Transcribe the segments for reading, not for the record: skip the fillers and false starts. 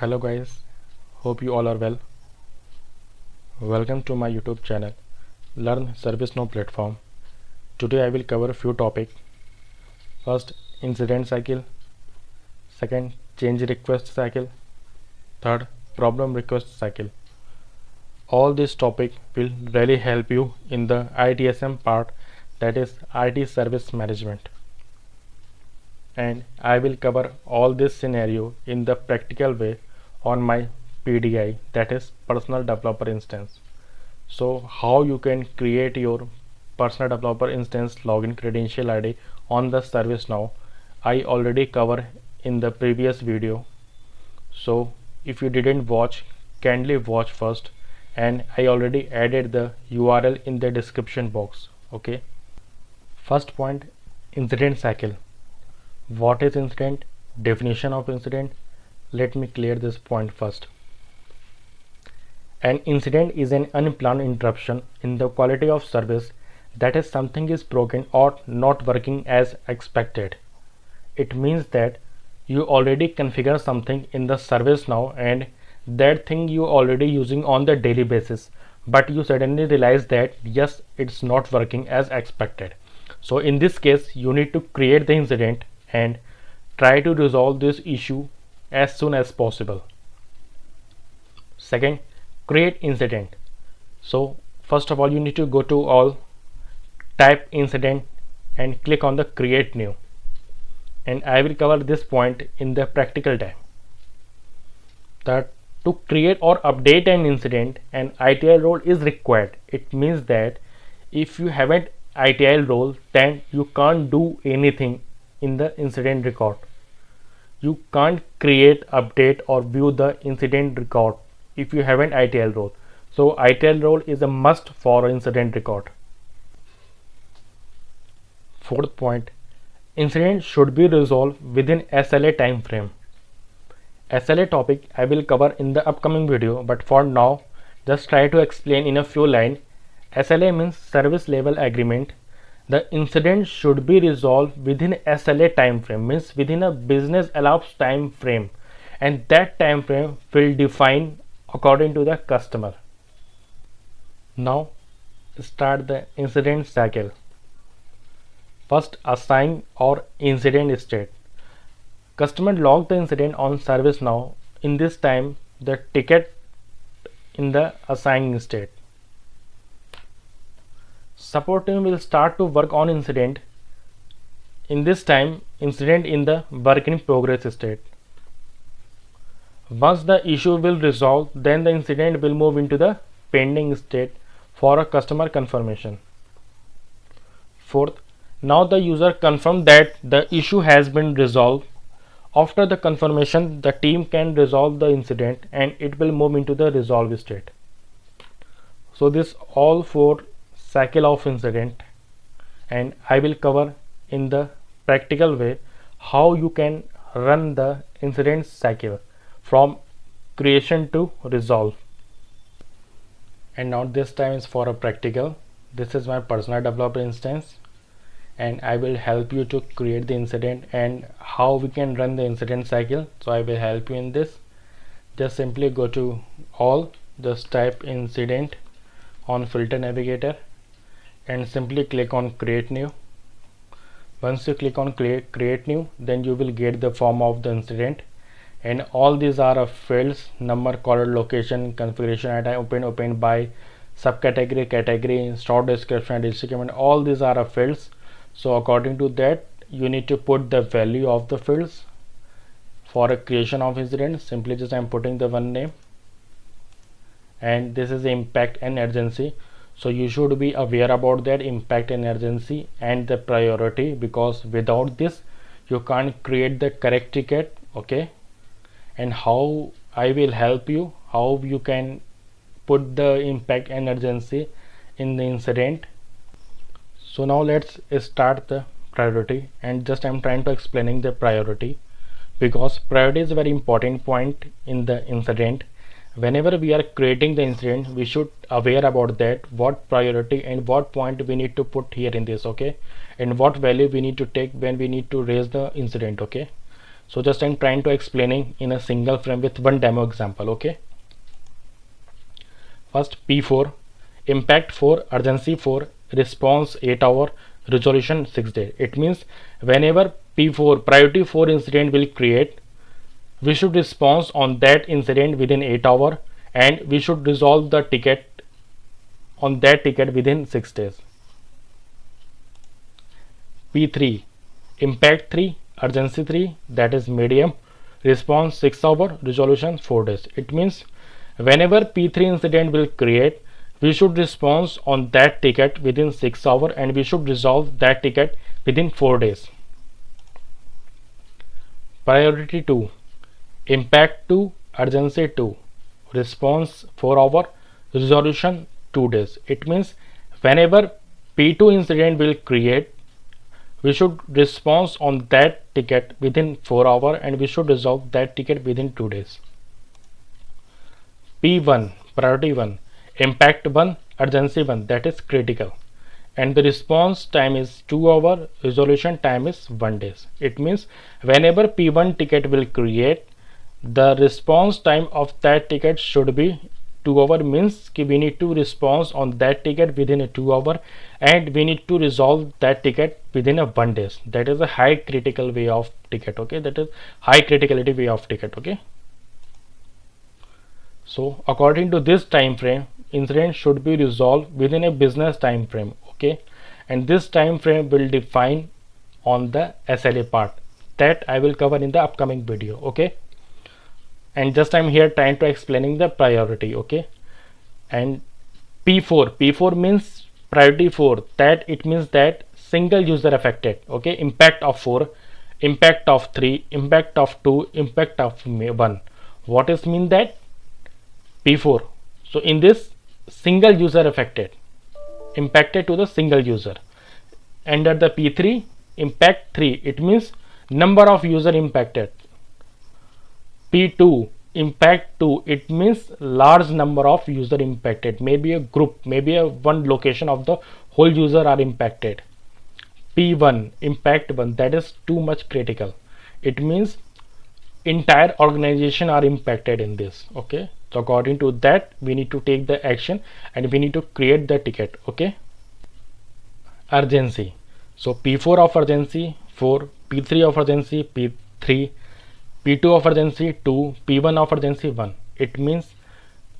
Hello guys, hope you all are well. Welcome to my YouTube channel Learn ServiceNow Platform. Today I will cover a few topics. First, incident cycle. Second, change request cycle. Third, problem request cycle. All this topic will really help you in the ITSM part, that is IT Service Management. And I will cover all this scenario in the practical way on my PDI, that is personal developer instance. So how you can create your personal developer instance login credential ID on the ServiceNow, I already cover in the previous video. So if you didn't watch, kindly watch first, and I already added the URL in the description box. Okay. First point, incident cycle. What is incident? Definition of incident. Let me clear this point first. An incident is an unplanned interruption in the quality of service, that is, something is broken or not working as expected. It means that you already configure something in the ServiceNow and that thing you already using on the daily basis, but you suddenly realize that yes, it's not working as expected. So in this case, you need to create the incident and try to resolve this issue as soon as possible. Second, create incident. So first of all, you need to go to all, type incident and click on the create new, and I will cover this point in the practical time. That to create or update an incident, an ITIL role is required. It means that if you haven't ITIL role, then you can't do anything in the incident record. You can't create, update or view the incident record if you haven't ITIL role. So ITIL role is a must for incident record. Fourth point, incident should be resolved within SLA time frame. SLA topic I will cover in the upcoming video, but for now just try to explain in a few lines. SLA means service level agreement. The incident should be resolved within SLA time frame, means within a business elapsed time frame, and that time frame will define according to the customer. Now start the incident cycle. First, assign or incident state. Customer logged the incident on ServiceNow. In this time, the ticket in the assigning state. Support team will start to work on incident. In this time, incident in the work in progress state. Once the issue will resolve, then the incident will move into the pending state for a customer confirmation. Fourth, now the user confirmed that the issue has been resolved. After the confirmation, the team can resolve the incident and it will move into the resolve state. So this all four cycle of incident, and I will cover in the practical way how you can run the incident cycle from creation to resolve. And now this time is for a practical. This is my personal developer instance, and I will help you to create the incident and how we can run the incident cycle. So I will help you in this. Just simply go to all, just type incident on filter navigator and simply click on create new. Once you click on create new, then you will get the form of the incident, and all these are fields: number, caller, location, configuration item, open by, subcategory, category, store description, document. All these are fields. So according to that, you need to put the value of the fields. For a creation of incident, simply just I am putting the one name, and this is impact and urgency. So you should be aware about that impact and urgency and the priority, because without this you can't create the correct ticket. Okay, and how I will help you how you can put the impact and urgency in the incident. So now let's start the priority, and just I'm trying to explaining the priority, because priority is a very important point in the incident. Whenever we are creating the incident, we should aware about that what priority and what point we need to put here in this. Okay, and what value we need to take when we need to raise the incident. Okay, So just I'm trying to explaining in a single frame with one demo example. Okay, first P4, impact 4, urgency 4, response 8 hour, resolution 6 days. It means whenever P4 priority 4 incident will create, we should respond on that incident within 8 hours, and we should resolve the ticket on that ticket within 6 days. P3, impact 3, urgency 3, that is medium, response 6 hours, resolution 4 days. It means whenever P3 incident will create, we should respond on that ticket within 6 hours, and we should resolve that ticket within 4 days. Priority 2, impact 2, urgency 2, response 4 hours, resolution 2 days. It means whenever P2 incident will create, we should respond on that ticket within 4 hours, and we should resolve that ticket within 2 days. P1, priority 1, impact 1, urgency 1, that is critical, and the response time is 2 hours, resolution time is 1 day. It means whenever P1 ticket will create, the response time of that ticket should be 2 hours, means we need to respond on that ticket within a 2 hours, and we need to resolve that ticket within a 1 day. That is a high critical way of ticket. Okay, that is high criticality way of ticket. Okay, so according to this time frame, incident should be resolved within a business time frame. Okay, and this time frame will define on the SLA part that I will cover in the upcoming video. Okay, and just I'm here trying to explaining the priority. Okay, and P4 means priority 4, that it means that single user affected. Okay, impact of 4, impact of 3, impact of 2, impact of 1. What is mean that P4? So in this, single user affected, impacted to the single user. Under the P3, impact 3, it means number of user impacted. P2, impact 2, it means large number of user impacted, maybe a group, maybe a one location of the whole user are impacted. P1, impact 1, that is too much critical, it means entire organization are impacted in this. Okay, so according to that, we need to take the action and we need to create the ticket. Okay, urgency, so P4 of urgency 4, P3 of urgency P3, P2 of urgency 2, P1 of urgency 1. It means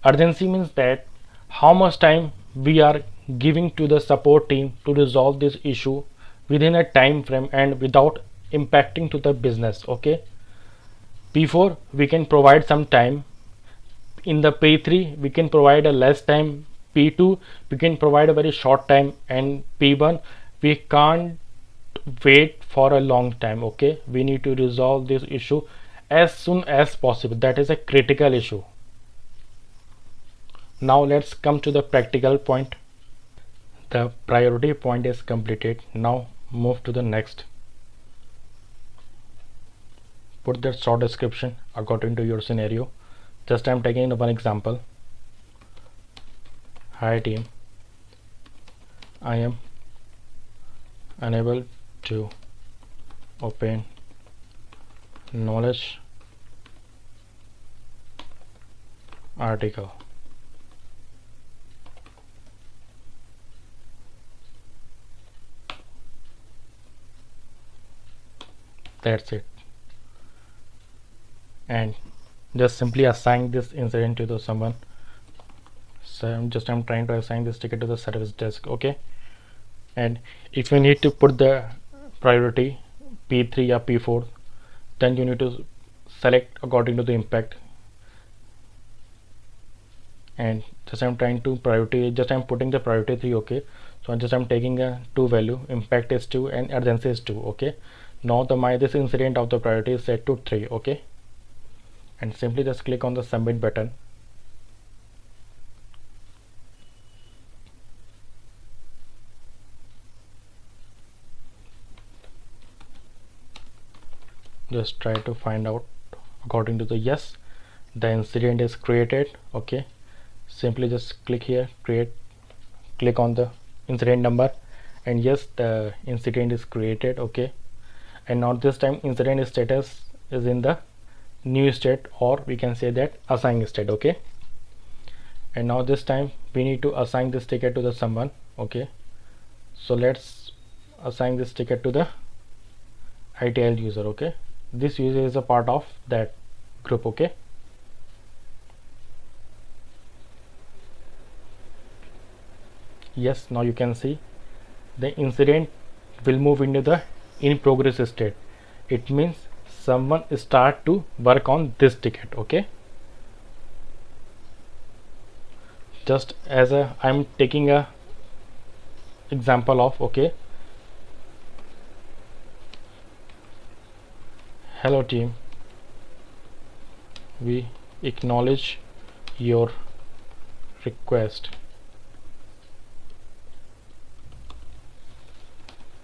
urgency means that how much time we are giving to the support team to resolve this issue within a time frame and without impacting to the business. Okay, P4 we can provide some time, in the P3 we can provide a less time, P2 we can provide a very short time, and P1 we can't wait for a long time. Okay, we need to resolve this issue as soon as possible. That is a critical issue. Now let's come to the practical point. The priority point is completed. Now move to the next. Put the short description according to your scenario. Just I'm taking one example. Hi team, I am unable to open knowledge article. That's it, and just simply assign this incident to the someone. So I'm trying to assign this ticket to the service desk. Okay, and if you need to put the priority P3 or P4, then you need to select according to the impact, and just I'm trying to priority, just I'm putting the priority 3. Okay, so just I'm taking a 2 value, impact is 2 and urgency is 2. Okay, now this incident of the priority is set to 3. Okay, and simply just click on the submit button. Just try to find out according to the yes, the incident is created. Okay, simply just click here, click on the incident number, and yes, the incident is created. Okay, and now this time incident status is in the new state, or we can say that assign state. Okay, and now this time we need to assign this ticket to the someone. Okay, so let's assign this ticket to the ITL user. Okay, this user is a part of that group. Okay, yes, now you can see the incident will move into the in progress state. It means someone start to work on this ticket. Okay, just as a I'm taking a example of, okay, hello team, we acknowledge your request,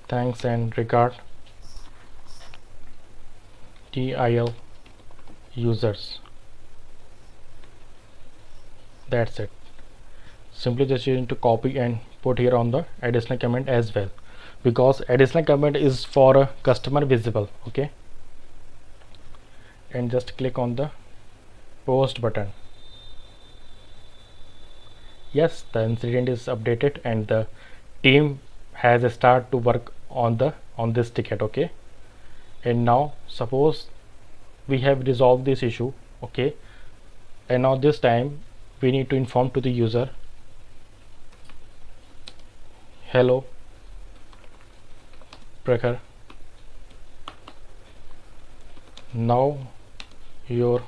thanks and regard TIL users. That's it. Simply just you need to copy and put here on the additional comment as well, because additional comment is for a customer visible. Okay, and just click on the post button. Yes, the incident is updated and the team has started to work on this ticket. Okay, and now suppose we have resolved this issue. Okay, and now this time we need to inform to the user, hello Prakhar, now your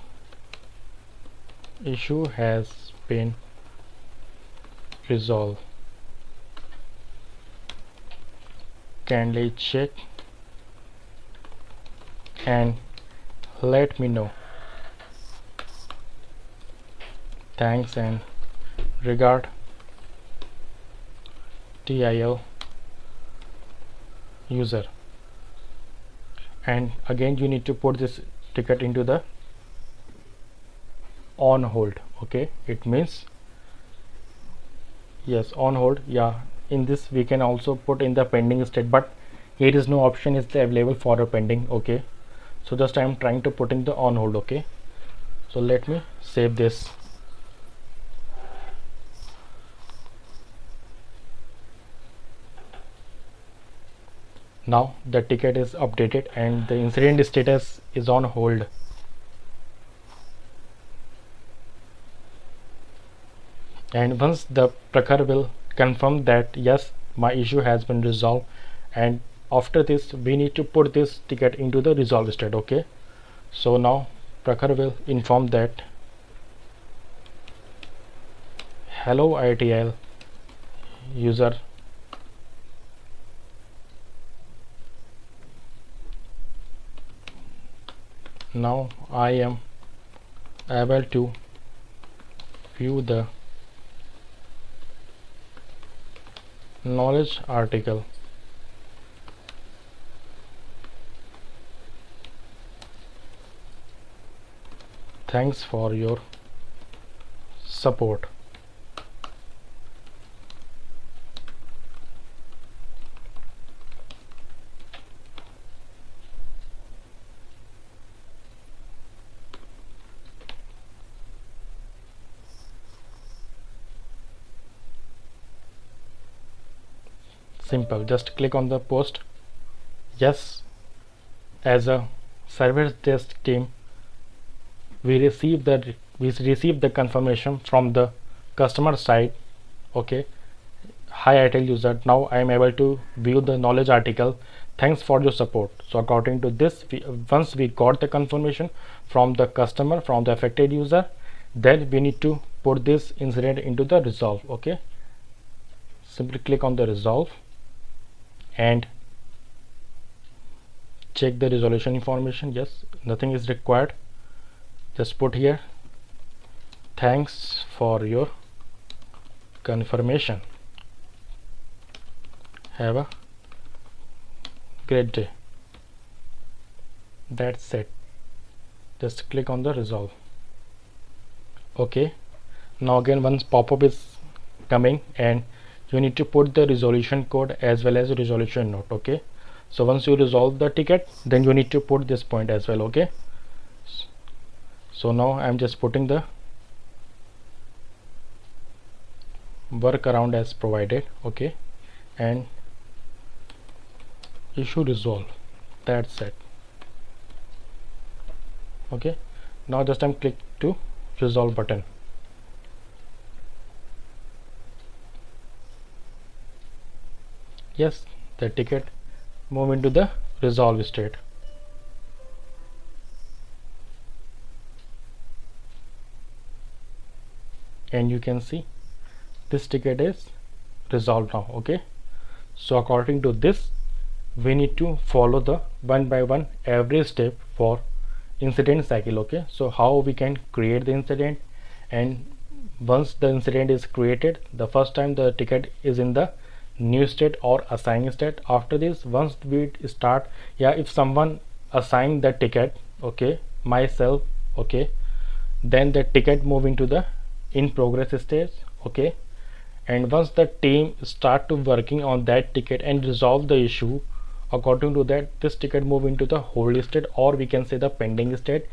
issue has been resolved, kindly check and let me know, thanks and regard TIL user. And again you need to put this ticket into the on hold. Okay, it means yes, on hold. Yeah, in this we can also put in the pending state, but here is no option is available for a pending. Okay, so just I am trying to put in the on hold. Okay, so let me save this. Now the ticket is updated and the incident status is on hold. And once the Prakhar will confirm that yes, my issue has been resolved, and after this we need to put this ticket into the resolve state. Okay, so now Prakhar will inform that hello ITL user, now I am able to view the knowledge article. Thanks for your support. Simple, just click on the post. Yes, as a service desk team we received the confirmation from the customer side. Okay, hi ITL user, now I am able to view the knowledge article, thanks for your support. So according to this, once we got the confirmation from the customer, from the affected user, then we need to put this incident into the resolve. Okay, simply click on the resolve and check the resolution information. Yes, nothing is required, just put here thanks for your confirmation, have a great day. That's it, just click on the resolve. Okay, now again once pop-up is coming and you need to put the resolution code as well as resolution note. Okay, so once you resolve the ticket, then you need to put this point as well. Okay, So now I'm just putting the workaround as provided, okay, and issue resolve. That's it. Okay, now just I'm click to resolve button. Yes, the ticket move into the resolve state. And you can see this ticket is resolved now. Okay, so according to this we need to follow the one by one every step for incident cycle. Okay, so how we can create the incident, and once the incident is created, the first time the ticket is in the new state or assigning state. After this, once we start, yeah, if someone assign the ticket, okay, myself, okay, then the ticket move into the in progress stage. Okay, and once the team start to working on that ticket and resolve the issue, according to that this ticket move into the hold state, or we can say the pending state.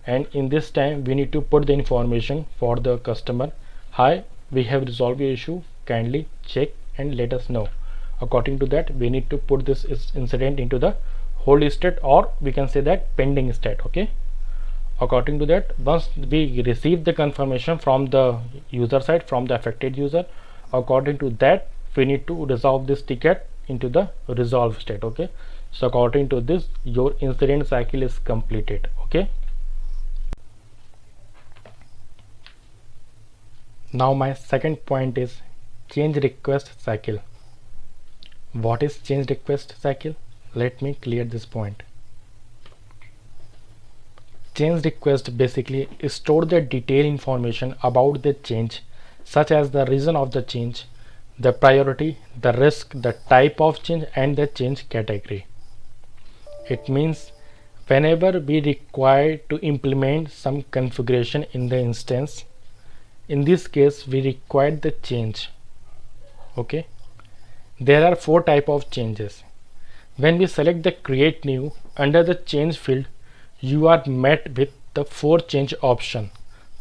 And in this time we need to put the information for the customer: hi, we have resolved your issue, kindly check and let us know. According to that we need to put this incident into the hold state, or we can say that pending state. Okay, according to that, once we receive the confirmation from the user side, from the affected user, according to that we need to resolve this ticket into the resolve state. Okay, so according to this your incident cycle is completed. Okay, now my second point is change request cycle. What is change request cycle? Let me clear this point. Change request basically store the detailed information about the change, such as the reason of the change, the priority, the risk, the type of change, and the change category. It means whenever we require to implement some configuration in the instance, in this case we require the change. Okay, there are four type of changes. When we select the create new, under the change field you are met with the four change option.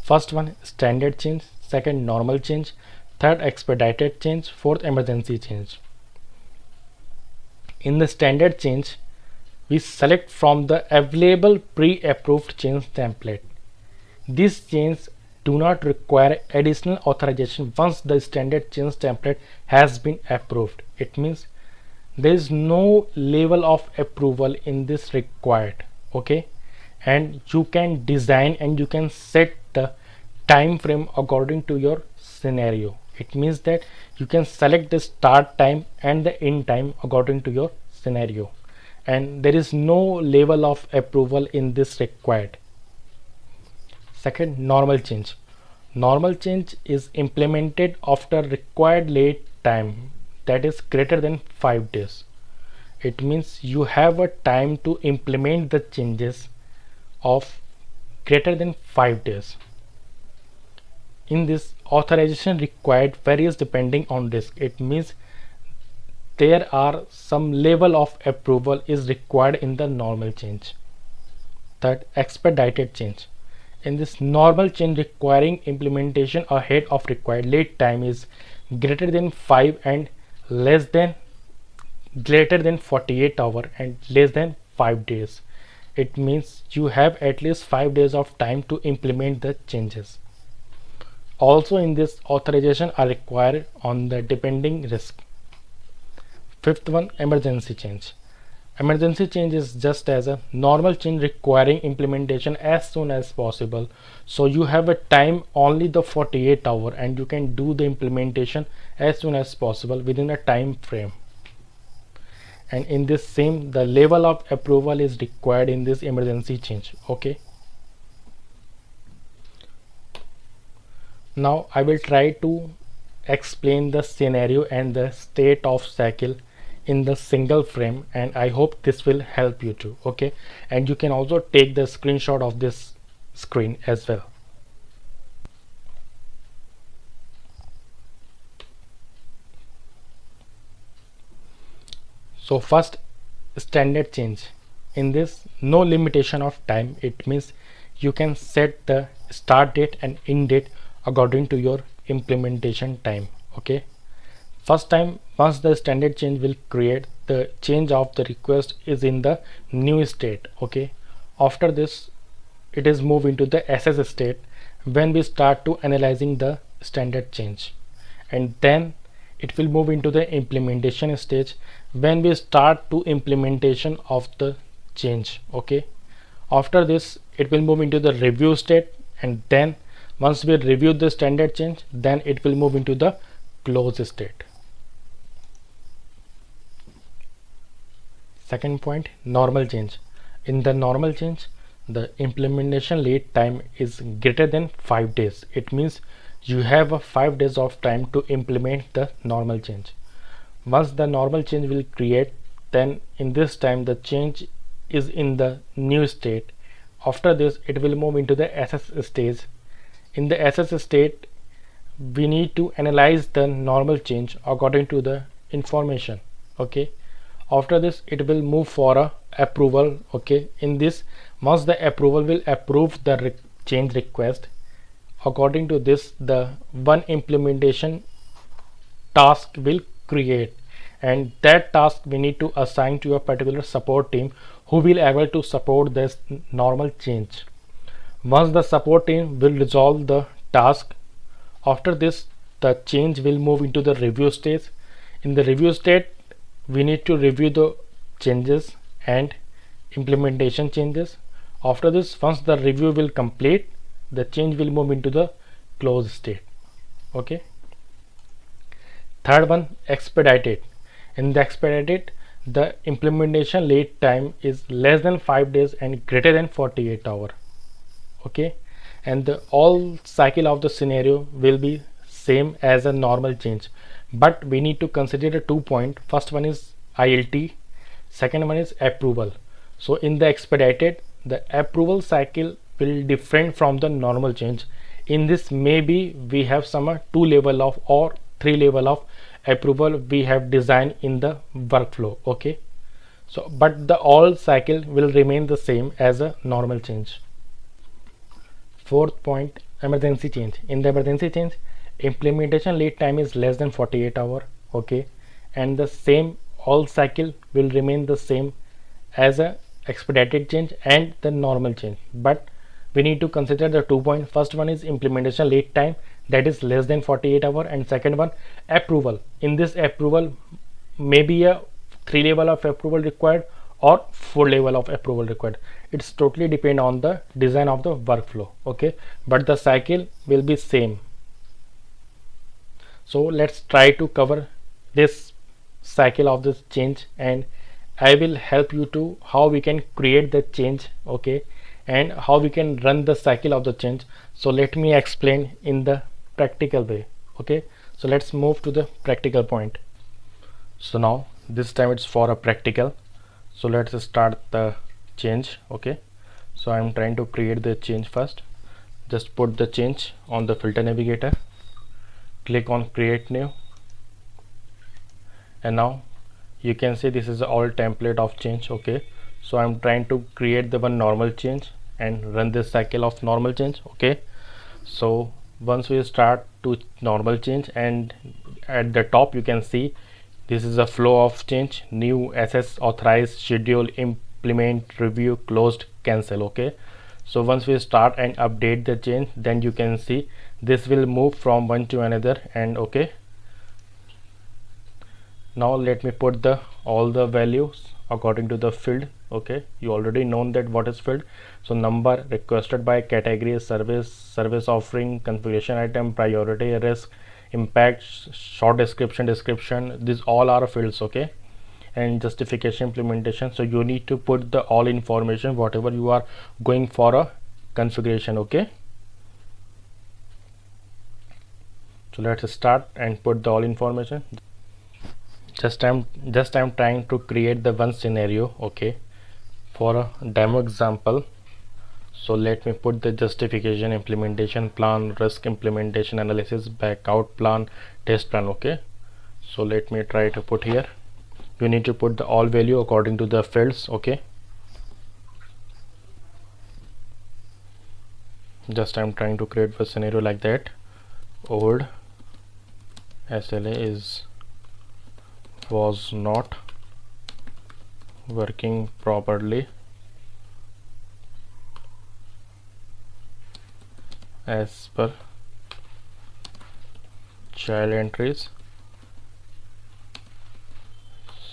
First one, standard change; second, normal change; third, expedited change; fourth, emergency change. In the standard change, we select from the available pre-approved change template. These changes do not require additional authorization once the standard change template has been approved. It means there is no level of approval in this required. Okay, and you can design and you can set the time frame according to your scenario. It means that you can select the start time and the end time according to your scenario, and there is no level of approval in this required. Second, normal change. Normal change is implemented after required lead time, that is greater than 5 days. It means you have a time to implement the changes of greater than 5 days. In this, authorization required varies depending on risk. It means there are some level of approval is required in the normal change. Third, expedited change. In this, normal change requiring implementation ahead of required lead time is greater than 5 and less than greater than 48 hours and less than 5 days. It means you have at least 5 days of time to implement the changes. Also in this, authorization are required on the depending risk. Fifth one, emergency change. Emergency change is just as a normal change requiring implementation as soon as possible. So you have a time only the 48 hour and you can do the implementation as soon as possible within a time frame. And in this same, the level of approval is required in this emergency change. Okay, now I will try to explain the scenario and the state of cycle in the single frame, and I hope this will help you too. Okay, and you can also take the screenshot of this screen as well. So first, standard change. In this, no limitation of time. It means you can set the start date and end date according to your implementation time. Okay, first time, once the standard change will create, the change of the request is in the new state. Okay, after this it is moved into the SS state when we start to analyzing the standard change, and then it will move into the implementation stage when we start to implementation of the change. Okay, after this it will move into the review state, and then once we review the standard change, then it will move into the close state. Second point, normal change. In the normal change, the implementation lead time is greater than 5 days. It means you have a 5 days of time to implement the normal change. Once the normal change will create, then in this time the change is in the new state. After this it will move into the SS stage. In the SS state, we need to analyze the normal change according to the information. Okay, after this it will move for a approval. Okay, in this, once the approval will approve the change request, according to this the one implementation task will create, and that task we need to assign to a particular support team who will able to support this normal change. Once the support team will resolve the task, after this the change will move into the review stage. In the review state, we need to review the changes and implementation changes. After this, once the review will complete, the change will move into the close state. Okay, third one, expedited. In the expedited, the implementation lead time is less than 5 days and greater than 48 hours. Okay, and the all cycle of the scenario will be same as a normal change, but we need to consider the 2 points. First one is ILT, second one is approval. So in the expedited, the approval cycle will different from the normal change. In this, maybe we have some 2 level of or 3 level of approval we have designed in the workflow. Okay, so but the all cycle will remain the same as a normal change. Fourth point, emergency change. In the emergency change, implementation lead time is less than 48 hours. Okay, and the same all cycle will remain the same as a expedited change and the normal change, but we need to consider the 2 points. First one is implementation lead time, that is less than 48 hours, and second one, approval. In this approval, maybe a 3 level of approval required or 4 level of approval required. It's totally depend on the design of the workflow. Okay, but the cycle will be same. So let's try to cover this cycle of this change, and I will help you to how we can create the change. Okay, and how we can run the cycle of the change. So let me explain in the practical way. Okay, so let's move to the practical point. So now this time it's for a practical. So let's start the change. Okay, so I'm trying to create the change first. Just put the change on the filter navigator, click on create new, and now you can see this is all template of change. Okay, so I'm trying to create the one normal change and run this cycle of normal change. Okay, so once we start to normal change, and at the top you can see this is a flow of change: new, SS, authorize, schedule, implement, review, closed, cancel. Okay, so once we start and update the change, then you can see this will move from one to another. And okay, now let me put the all the values according to the field. Okay, you already know that what is field. So number, requested by, category, service offering, configuration item, priority, risk, impact, short description, these all are fields. Okay, and justification, implementation. So you need to put the all information whatever you are going for a configuration. Okay, so let's start and put the all information. Just I'm trying to create the one scenario. Okay, for a demo example. So let me put the justification, implementation plan, risk, implementation analysis, backout plan, test plan. Okay, so let me try to put here. You need to put the all value according to the fields. Okay, Just I'm trying to create a scenario like that. Old SLA was not working properly as per child entries,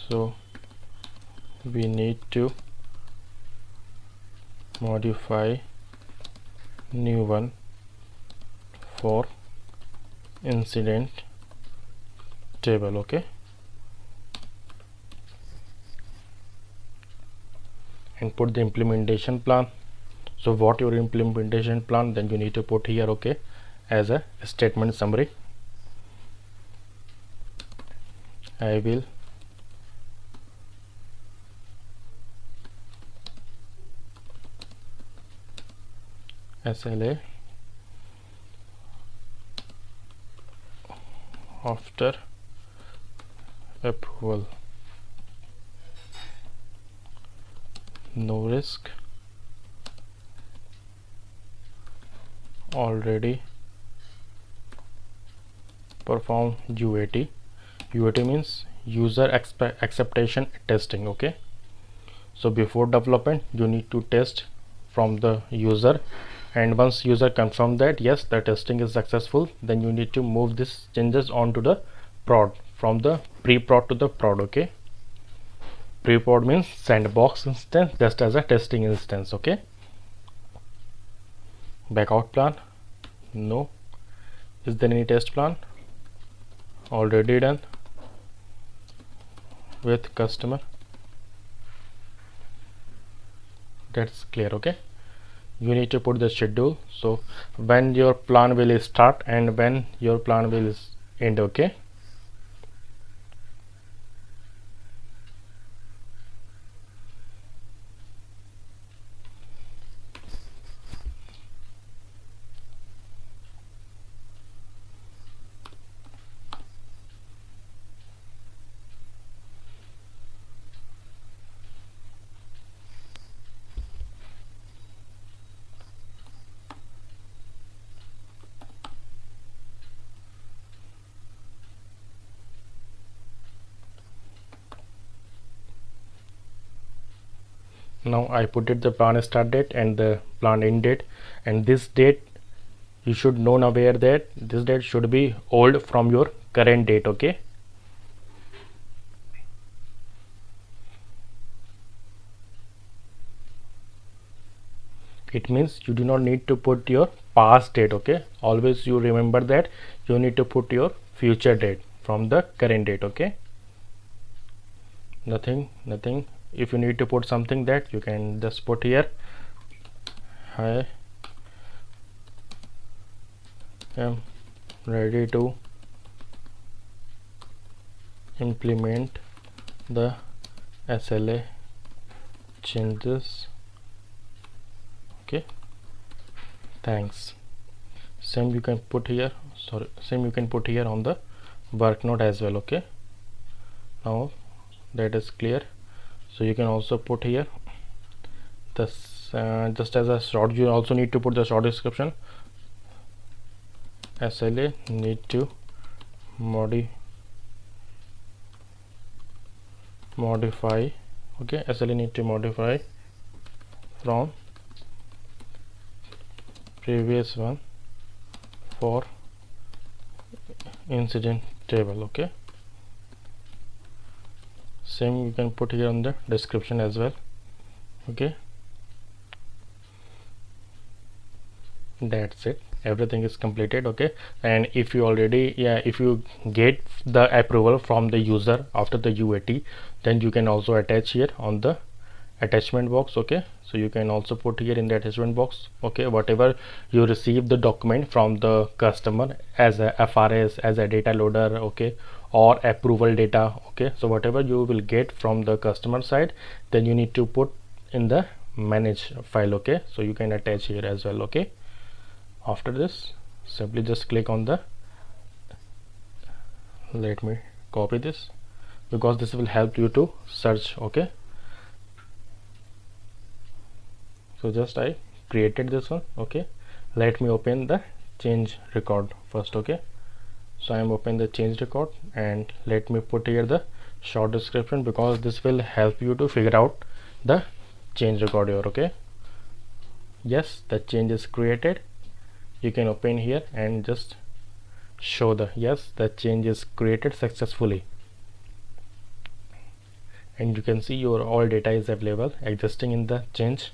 so we need to modify new one for incident table. Okay, and put the implementation plan. So what your implementation plan, then you need to put here, okay, as a statement summary. I will SLA after approval, no risk, already perform UAT. UAT means user acceptation testing. Okay, so before development you need to test from the user, and once user confirm that yes, the testing is successful, then you need to move these changes onto the prod, from the pre-prod to the prod. Okay, pre-prod means sandbox instance, just as a testing instance. Okay, backout plan, no. Is there any test plan? Already done with customer. That's clear. Okay, you need to put the schedule, so when your plan will start and when your plan will end. Okay, now I put it the plan start date and the plan end date, and this date you should know aware that this date should be old from your current date. Okay, it means you do not need to put your past date. Okay, always you remember that you need to put your future date from the current date. Okay, nothing. If you need to put something, that you can just put here, I am ready to implement the SLA changes. Okay, thanks. Same you can put here, same you can put here on the work note as well. Okay, now that is clear, so you can also put here this just as a short, you also need to put the short description. SLA need to modify. Okay, SLA need to modify from previous one for incident table. Okay, same you can put here on the description as well. Okay, that's it, everything is completed. Okay, and if you already if you get the approval from the user after the UAT, then you can also attach here on the attachment box. Okay, so you can also put here in the attachment box, okay, whatever you receive the document from the customer as a FRS, as a data loader, okay, or approval data. Okay, so whatever you will get from the customer side, then you need to put in the manage file. Okay, so you can attach here as well. Okay, after this simply just click on the, let me copy this because this will help you to search. Okay, so just I created this one. Okay, let me open the change record first. Okay, so I am open the change record, and let me put here the short description, because this will help you to figure out the change record here. Okay, yes, the change is created. You can open here and just show the yes, the change is created successfully, and you can see your all data is available existing in the change,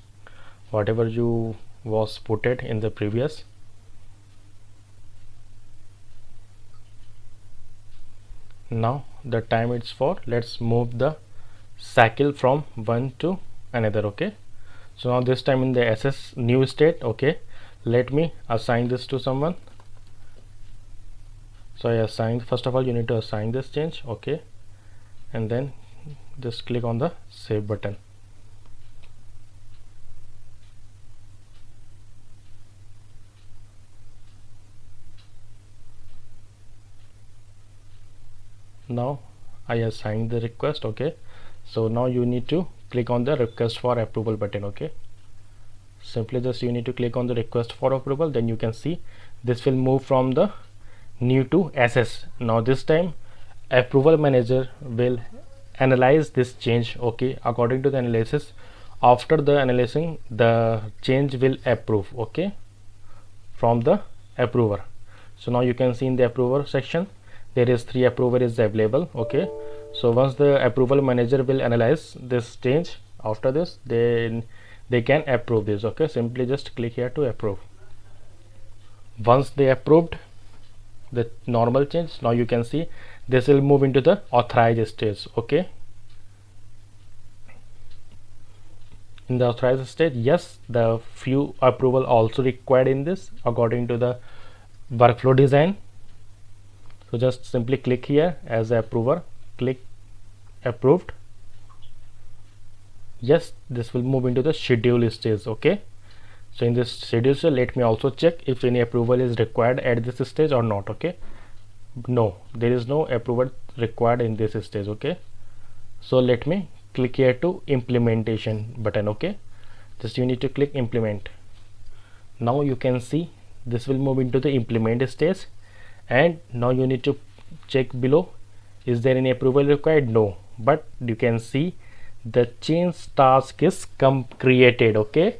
whatever you was put it in the previous. Now the time it's for, let's move the cycle from one to another. Okay, so now this time in the SS new state. Okay, let me assign this to someone. So I assign, first of all you need to assign this change. Okay, and then just click on the save button. Now I assign the request. Okay, so now you need to click on the request for approval button. Okay, simply just you need to click on the request for approval, then you can see this will move from the new to SS. Now this time approval manager will analyze this change. Okay, according to the analysis, after the analyzing, the change will approve. Okay, from the approver. So now you can see in the approver section there is 3 approver is available. Okay, so once the approval manager will analyze this change, after this then they can approve this. Okay, simply just click here to approve. Once they approved the normal change, now you can see this will move into the authorized stage. Okay, in the authorized stage, yes, the few approval also required in this according to the workflow design. So just simply click here as a approver, click approved. Yes, this will move into the schedule stage. Okay, so in this schedule stage, let me also check if any approval is required at this stage or not. Okay, no, there is no approval required in this stage. Okay, so let me click here to implementation button. Okay, just you need to click implement. Now you can see this will move into the implement stage, and now you need to check below, is there any approval required? No, but you can see the change task is created. Okay,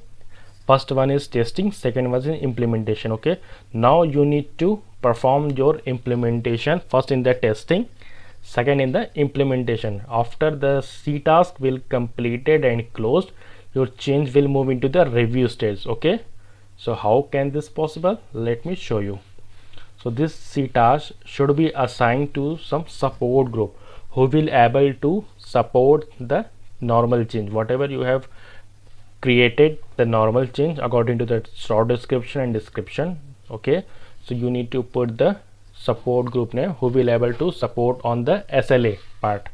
first one is testing, second one is implementation. Okay, now you need to perform your implementation first in the testing, second in the implementation. After the C task will completed and closed, your change will move into the review stage. Okay, so how can this possible? Let me show you. So this C task should be assigned to some support group who will able to support the normal change, whatever you have created the normal change according to the short description and description. Okay, so you need to put the support group name who will able to support on the SLA part.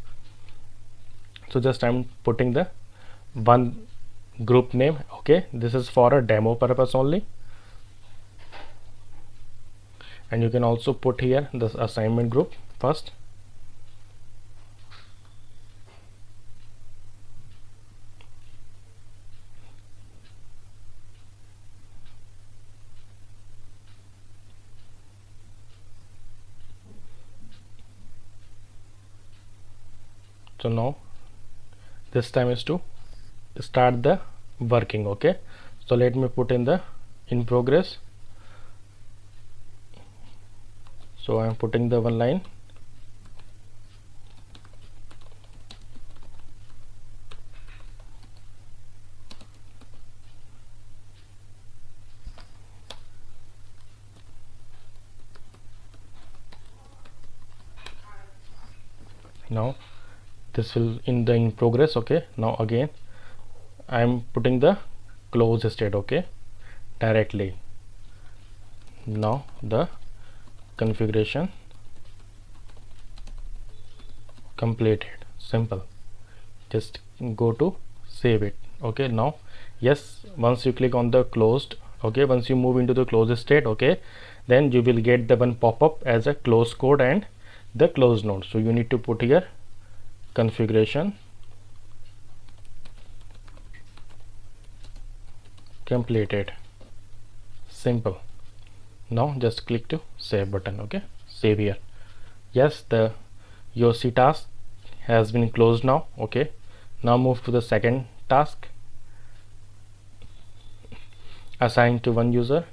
So just I'm putting the one group name. Okay, this is for a demo purpose only, and you can also put here the assignment group first. So now this time is to start the working. Okay, so let me put in the in progress. So I am putting the one line. Now this will in progress. Okay, now again I am putting the close state. Okay, directly. Now the configuration completed. Simple, just go to save it. Okay, now yes, once you click on the closed, okay, once you move into the closed state, okay, then you will get the one pop-up as a close code and the close node. So you need to put here configuration completed, Simple. Now just click to save button. Okay, save here. Yes, the your C task has been closed now. Okay, now move to the second task, assign to one user.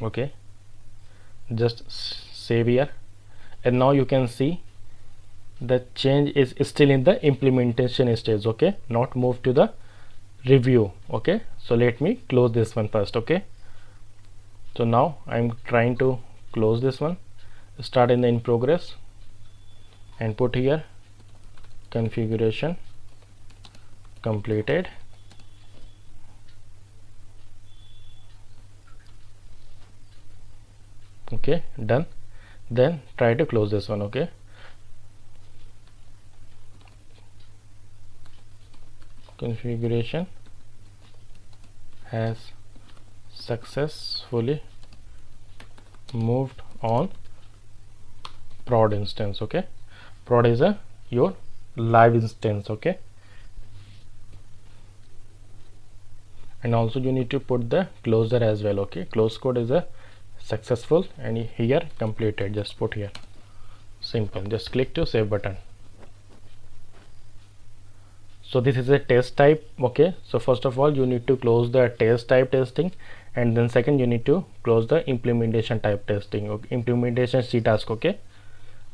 Okay, just save here, and now you can see the change is still in the implementation stage. Okay, not move to the review. Okay, so let me close this one first. Okay, so now I'm trying to close this one, start in the in progress, and put here configuration completed. Okay, done. Then try to close this one. Okay, configuration has successfully moved on prod instance. Okay, prod is your live instance. Okay, and also you need to put the closure as well. Okay, close code is a successful, and here completed, just put here. Simple. Just click to save button. So this is a test type. Okay, so first of all you need to close the test type testing, and then second you need to close the implementation type testing. Okay, implementation C task. Okay,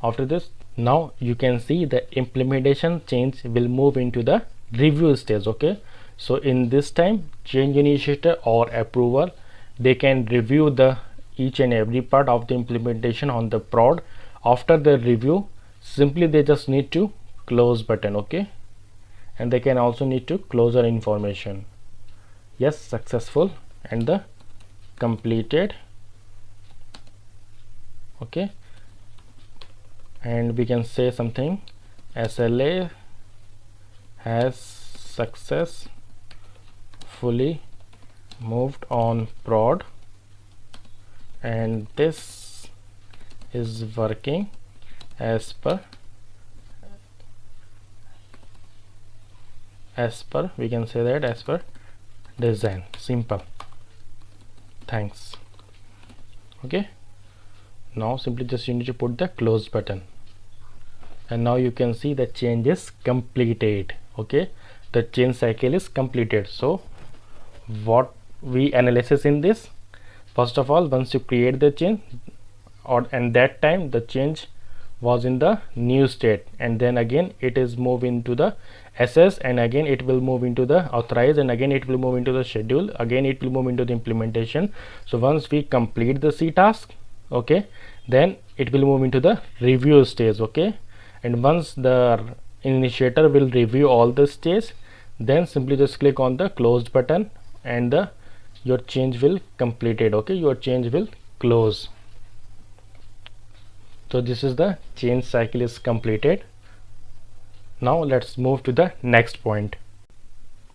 after this, now you can see the implementation change will move into the review stage. Okay, so in this time, change initiator or approver, they can review the each and every part of the implementation on the prod. After the review, simply they just need to close button. Okay, and they can also need to close our information. Yes, successful, and the completed. Okay, and we can say something, SLA has successfully moved on prod, and this is working as per we can say that as per design. Simple. Thanks. Okay, now simply just you need to put the close button, and now you can see the change is completed. Okay, the change cycle is completed. So what we analysis in this, first of all, once you create the change, and that time the change was in the new state, and then again it is moved into the SS, and again it will move into the authorize, and again it will move into the schedule, again it will move into the implementation. So once we complete the C task, okay, then it will move into the review stage. Okay, and once the initiator will review all the stage, then simply just click on the closed button, and your change will completed. Okay, your change will close. So this is the change cycle is completed. Now let's move to the next point.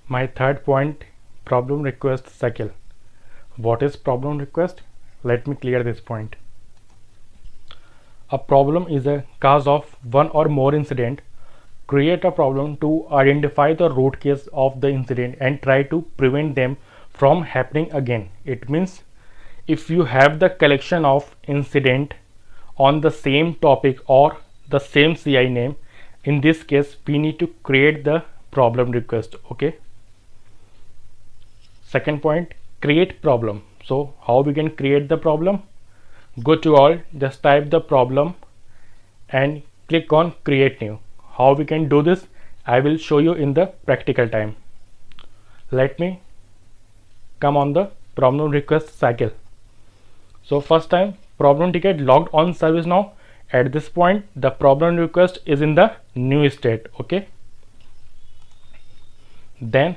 My third point, problem request cycle. What is problem request? Let me clear this point. A problem is a cause of one or more incident. Create a problem to identify the root cause of the incident and try to prevent them from happening again. It means if you have the collection of incident on the same topic or the same CI name, in this case we need to create the problem request. Okay, second point, create problem. So how we can create the problem? Go to all, just type the problem and click on create new. How we can do this, I will show you in the practical time. Let me come on the problem request cycle. So first time, problem ticket logged on ServiceNow. At this point the problem request is in the new state. Okay, then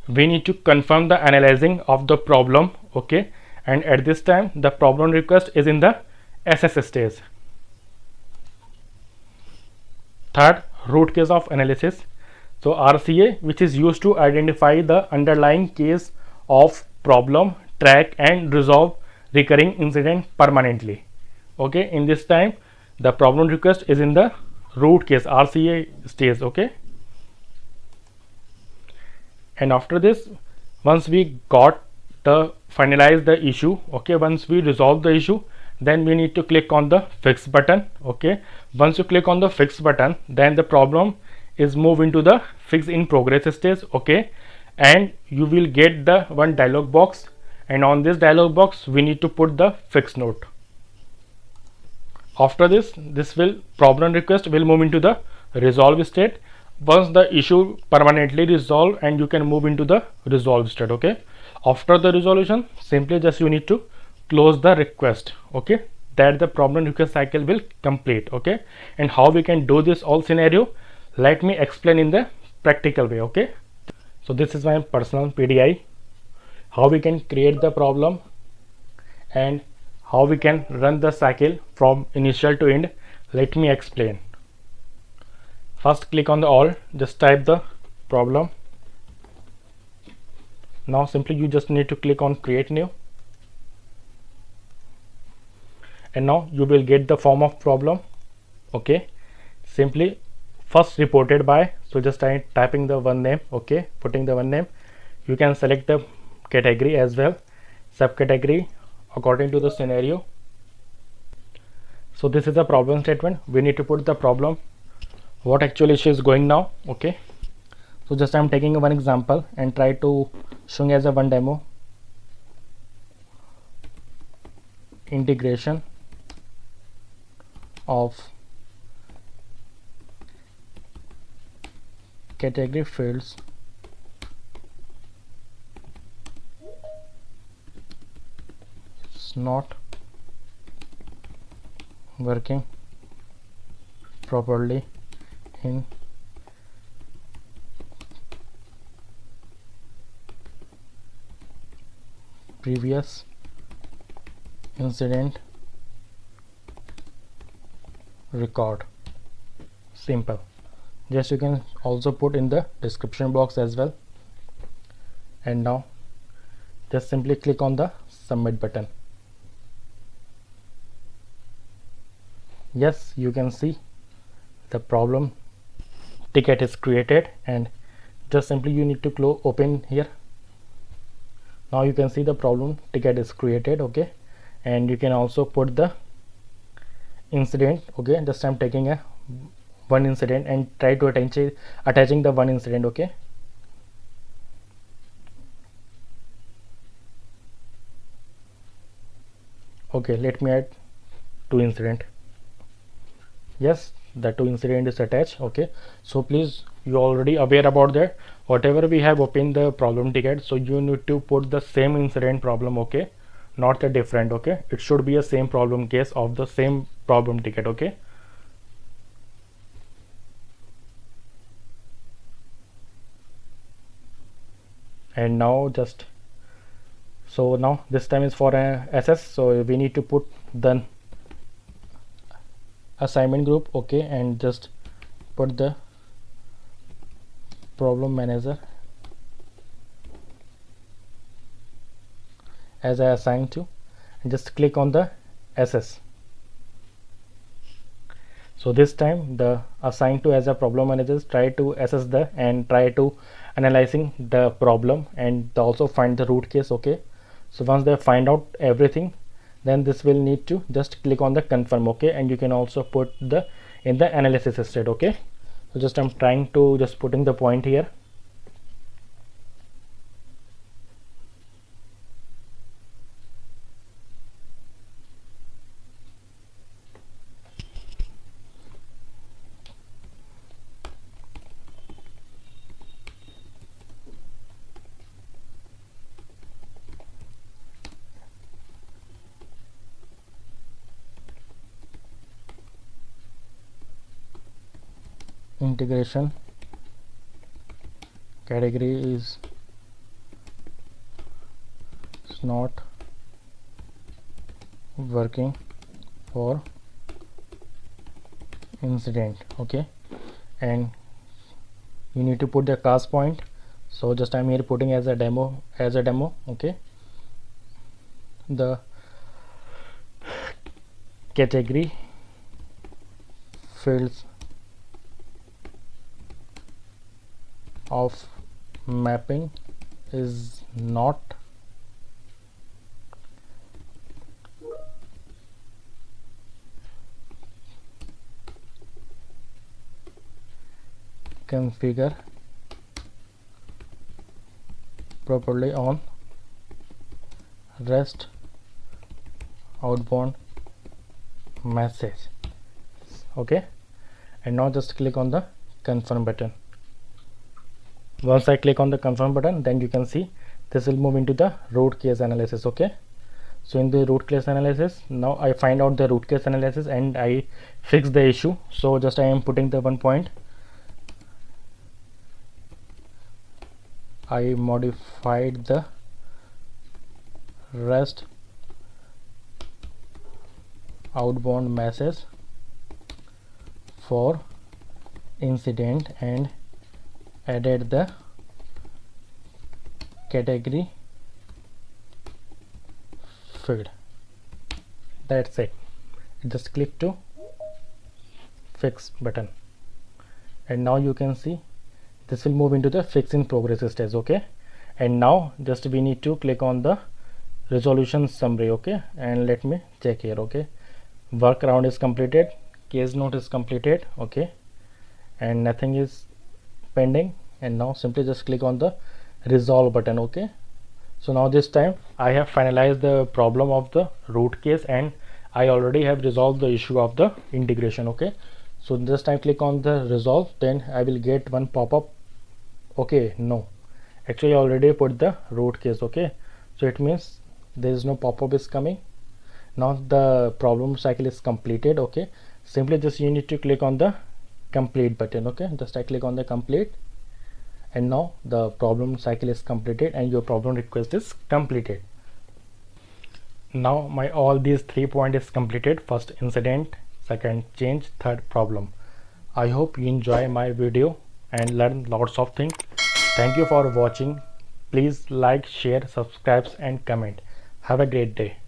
we need to confirm the analyzing of the problem. Okay, and at this time the problem request is in the SS stage. Third, root cause of analysis. So RCA, which is used to identify the underlying case of problem, track and resolve recurring incident permanently. Okay, in this time the problem request is in the root case RCA stage. Okay, and after this, once we got the finalize the issue. Okay, once we resolve the issue, then we need to click on the fix button. Okay, once you click on the fix button, then the problem is moved into the fix in progress stage. Okay, and you will get the one dialog box, and on this dialog box we need to put the fix note. After this will problem request will move into the resolve state. Once the issue permanently resolved, and you can move into the resolve state. Okay, after the resolution, simply just you need to close the request. Okay, that the problem request cycle will complete. Okay, and how we can do this all scenario, let me explain in the practical way. Okay, so this is my personal PDI, how we can create the problem and how we can run the cycle from initial to end. Let me explain. First, click on the all, just type the problem. Now simply you just need to click on create new, and now you will get the form of problem. Okay, simply first reported by, so just typing the one name. Okay, putting the one name, you can select the category as well, subcategory according to the scenario. So this is the problem statement. We need to put the problem, what actual issue is going now. Okay, so just I'm taking one example and try to showing as a one demo. Integration of category fields is not working properly in previous incident record. Simple. Just you can also put in the description box as well. And now just simply click on the submit button. Yes, you can see the problem ticket is created, and just simply you need to open here. Now you can see the problem ticket is created. Okay, and you can also put the incident. Okay, just I'm taking a one incident and try to attaching the one incident. Okay, okay, let me add two incident. Yes, the two incident is attached. Okay, so please, you already aware about that. Whatever we have opened the problem ticket, so you need to put the same incident problem. Okay, not the different. Okay, it should be a same problem case of the same problem ticket. Okay, and now just so now this time is for a SS, so we need to put the assignment group. Okay, and just put the problem manager as I assigned to, and just click on the SS. So this time the assigned to as a problem manager try to assess the and try to analyzing the problem and also find the root case. Okay, so once they find out everything, then this will need to just click on the confirm. Okay, and you can also put the in the analysis state. Okay, so just I'm trying to just putting the point here. Integration category is not working for incident. Okay, and you need to put the class point. So just I'm here putting as a demo. Okay, the category fields of mapping is not configure properly on REST outbound message. Okay, and now just click on the confirm button. Once I click on the confirm button, then you can see this will move into the root case analysis. Okay, so in the root case analysis, now I find out the root case analysis and I fix the issue. So just I am putting the 1 point. I modified the REST outbound message for incident and added the category field. That's it. Just click to fix button, and now you can see this will move into the fix in progress stage. Okay, and now just we need to click on the resolution summary. Okay, and let me check here. Okay, workaround is completed, case note is completed. Okay, and nothing is pending, and now simply just click on the resolve button. Okay, so now this time I have finalized the problem of the root case and I already have resolved the issue of the integration. Okay, so just I click on the resolve, then I will get one pop-up. Okay, no, actually I already put the root case. Okay, so it means there is no pop-up is coming. Now the problem cycle is completed. Okay, simply just you need to click on the complete button. Okay, just I click on the complete, and now the problem cycle is completed and your problem request is completed. Now my all these 3 points is completed: first incident, second change, third problem. I hope you enjoy my video and learn lots of things. Thank you for watching. Please like, share, subscribe and comment. Have a great day.